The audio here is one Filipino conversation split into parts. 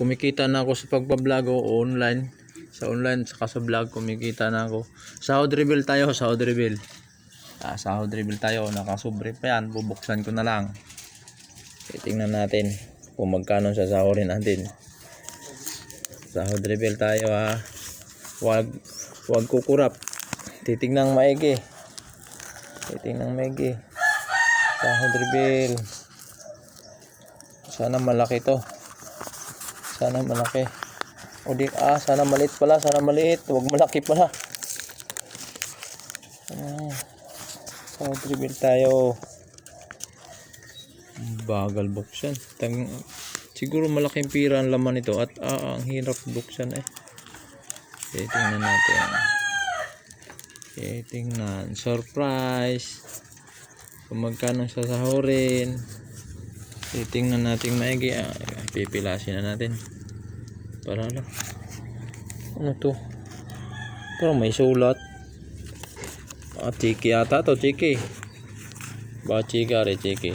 kumikita na ako sa pagpa-vlog o online. Sa online saka sa vlog kumikita na ako. Sahod reveal tayo, sahod reveal. Sahod reveal tayo, nakasubre pa yan. Bubuksan ko na lang. Tingnan natin kung magkano sasahurin natin. Sahod reveal tayo ha. Wag kukurap. Titingnan maigi. Titingnan maigi. Sahod reveal. Sana malaki to. Sana malaki. O di, sana maliit pala. Sana maliit. Huwag malaki pala. Sahod reveal tayo. Bagal buksan. Siguro malaking pira ang laman nito. At ang hirap buksan eh. Tingnan natin. Tingnan. Surprise. Kung magkano sasahurin. Tingnan natin maigi. Pipilasin na natin. Para lang. Ano to? Parang may sulat. Chiki ata to. Chiki. Ba chiki ari chiki.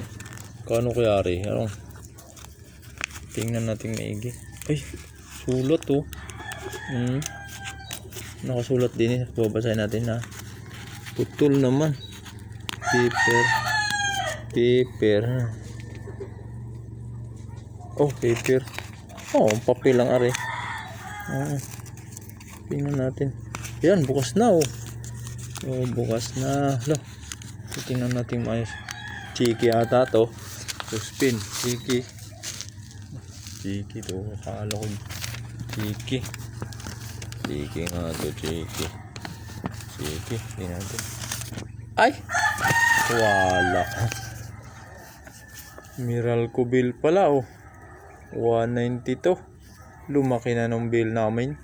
Kano kaya ari? Ano? Tingnan natin maigi. Ay, sulat to. Nakasulat din eh. Babasahin natin na. Putol naman. Paper. Oh, paper. Oh, papel lang are. Tingnan natin. Yan, bukas na oh. Oh, bukas na. Lo. Tingnan natin maayos. Chiki ata to. Suspin. Chiki to. Akala ko. Chiki nga to. Chiki. Tingnan natin. Ay! Wala. Miracle bill pala oh. 192. Lumaki na ng bill namin.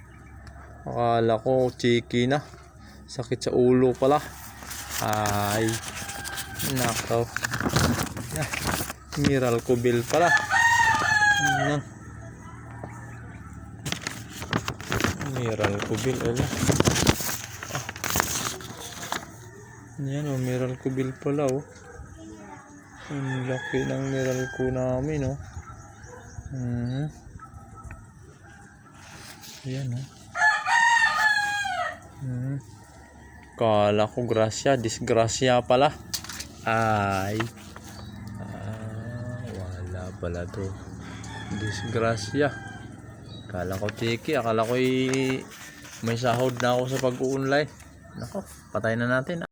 Akala ko chiki na. Sakit sa ulo pala. Ay. Nakaw. Miracle bill pala. Miracle bill. Yan oh. Miracle bill pala oh. Ang laki ng miracle namin oh. Ayan oh. Kala ko grasya, disgrasya pala. Ay. Wala pala to. Disgrasya. Kala ko chiki, akala ko may sahod na ako sa pag-online. Nako, patay na natin.